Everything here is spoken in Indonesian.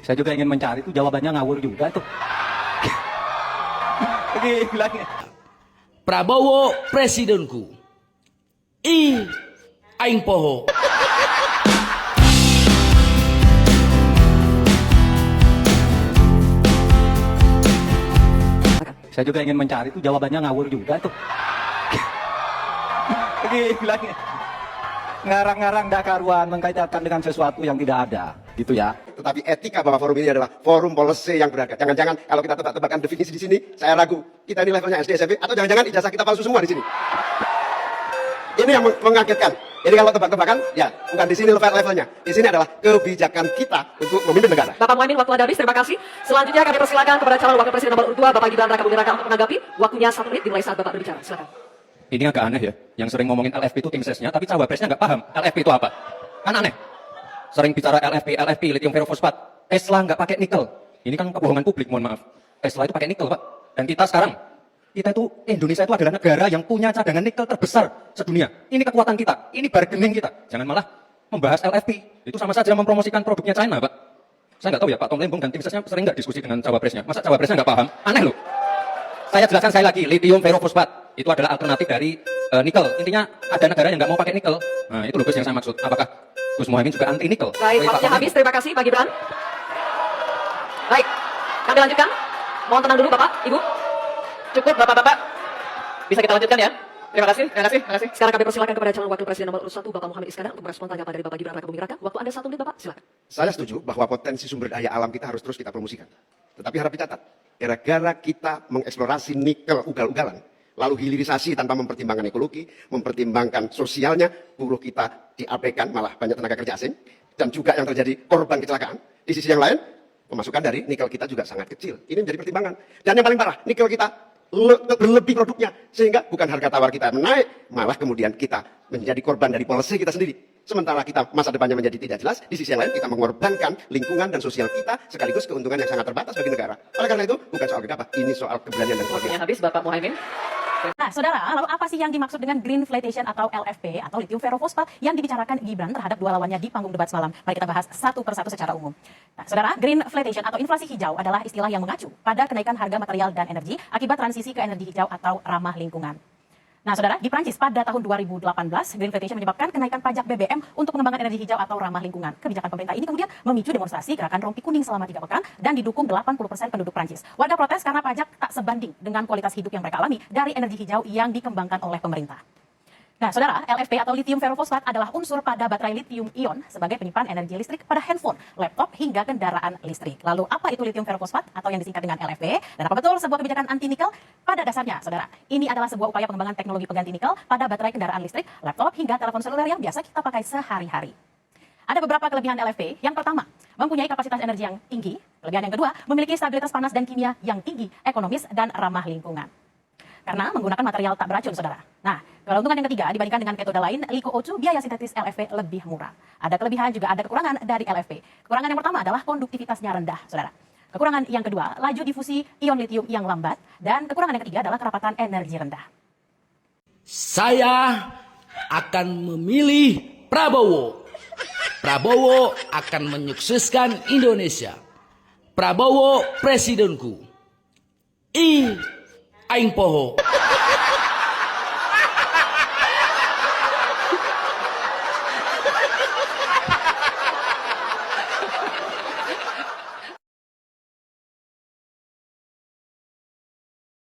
Saya juga ingin mencari itu jawabannya ngawur juga tuh. Gila. Prabowo presidenku. Aing poho. Saya juga ingin mencari itu jawabannya ngawur juga tuh. Gila. Ngarang-ngarang dah karuan mengkaitkan dengan sesuatu yang tidak ada, gitu ya. Tetapi etika bahwa forum ini adalah forum policy yang beradab. Jangan-jangan kalau kita tebak-tebakan definisi di sini, saya ragu. Kita ini levelnya SD SMP atau jangan-jangan ijazah kita palsu semua di sini. Ini yang mengagetkan. Jadi kalau tebak-tebakan, ya bukan di sini levelnya. Di sini adalah kebijakan kita untuk memimpin negara. Bapak Muhaimin, waktu Anda habis, terima kasih. Selanjutnya kami persilakan kepada calon wakil presiden nomor 2, Bapak Gibran Raka Buming Raka untuk menanggapi. Waktunya 1 menit dimulai saat Bapak berbicara. Silakan. Ini agak aneh ya, yang sering ngomongin LFP itu tim sesnya, tapi cawapresnya nggak paham LFP itu apa. Kan aneh. Sering bicara LFP, lithium ferrofosfat. Tesla nggak pakai nikel. Ini kan kebohongan publik, mohon maaf. Tesla itu pakai nikel, Pak. Dan kita sekarang, Indonesia itu adalah negara yang punya cadangan nikel terbesar sedunia. Ini kekuatan kita, ini bargaining kita. Jangan malah membahas LFP. Itu sama saja mempromosikan produknya China, Pak. Saya nggak tahu ya, Pak Tom Lembong dan tim sesnya sering nggak diskusi dengan cawapresnya. Masa cawapresnya nggak paham? Aneh loh. Saya jelaskan sekali lagi, lithium ferrofosfat itu adalah alternatif dari nikel. Intinya ada negara yang nggak mau pakai nikel. Nah itu loh Gus yang saya maksud. Apakah Gus Muhaimin juga anti nikel? Baik, waktunya habis. Terima kasih Pak Gibran. Baik, kami lanjutkan. Mohon tenang dulu Bapak, Ibu. Cukup Bapak-Bapak. Bisa kita lanjutkan ya. Terima kasih, terima kasih, terima kasih. Sekarang kami persilakan kepada calon wakil presiden nomor 1, Bapak Muhaimin Iskandar untuk merespon tanggapan dari Bapak Gibran Raka Buming Raka. Waktu Anda 1 menit Bapak, silakan. Saya setuju bahwa potensi sumber daya alam kita harus terus kita promosikan. Tetapi harap dicatat, gara-gara kita mengeksplorasi nikel ugal-ugalan, lalu hilirisasi tanpa mempertimbangkan ekologi, mempertimbangkan sosialnya, buruh kita diabaikan, malah banyak tenaga kerja asing, dan juga yang terjadi korban kecelakaan. Di sisi yang lain, pemasukan dari nikel kita juga sangat kecil. Ini menjadi pertimbangan. Dan yang paling parah, nikel kita berlebih produknya, sehingga bukan harga tawar kita menaik, malah kemudian kita menjadi korban dari policy kita sendiri. Sementara kita masa depannya menjadi tidak jelas, di sisi yang lain kita mengorbankan lingkungan dan sosial kita, sekaligus keuntungan yang sangat terbatas bagi negara. Oleh karena itu, bukan soal gegabah, ini soal keberanian dan Waktunya keberanian. habis Bapak Muhaimin. Nah, saudara, lalu apa sih yang dimaksud dengan green flotation atau LFP atau lithium ferrofosfat yang dibicarakan Gibran terhadap dua lawannya di panggung debat semalam? Mari kita bahas satu persatu secara umum. Nah, saudara, green flotation atau inflasi hijau adalah istilah yang mengacu pada kenaikan harga material dan energi akibat transisi ke energi hijau atau ramah lingkungan. Nah, saudara, di Prancis pada tahun 2018, green flotation menyebabkan kenaikan pajak BBM untuk pengembangan energi hijau atau ramah lingkungan. Kebijakan pemerintah ini kemudian memicu demonstrasi gerakan rompi kuning selama 3 pekan dan didukung 80% penduduk Prancis. Warga protes karena pajak tak sebanding dengan kualitas hidup yang mereka alami dari energi hijau yang dikembangkan oleh pemerintah. Nah, saudara, LFP atau lithium ferrofosfat adalah unsur pada baterai lithium ion sebagai penyimpan energi listrik pada handphone, laptop, hingga kendaraan listrik. Lalu, apa itu lithium ferrofosfat atau yang disingkat dengan LFP? Dan apa betul sebuah kebijakan anti nikel? Pada dasarnya, saudara, ini adalah sebuah upaya pengembangan teknologi pengganti nikel pada baterai kendaraan listrik, laptop, hingga telepon seluler yang biasa kita pakai sehari-hari. Ada beberapa kelebihan LFP. Yang pertama, mempunyai kapasitas energi yang tinggi. Kelebihan yang kedua, memiliki stabilitas panas dan kimia yang tinggi, ekonomis, dan ramah lingkungan. Karena menggunakan material tak beracun, saudara. Nah, keuntungan yang ketiga, dibandingkan dengan metode lain, LiCoO2, biaya sintetis LFP lebih murah. Ada kelebihan juga ada kekurangan dari LFP. Kekurangan yang pertama adalah konduktivitasnya rendah, saudara. Kekurangan yang kedua, laju difusi ion lithium yang lambat. Dan kekurangan yang ketiga adalah kerapatan energi rendah. Saya akan memilih Prabowo. Prabowo akan menyukseskan Indonesia. Prabowo presidenku. Aing poho.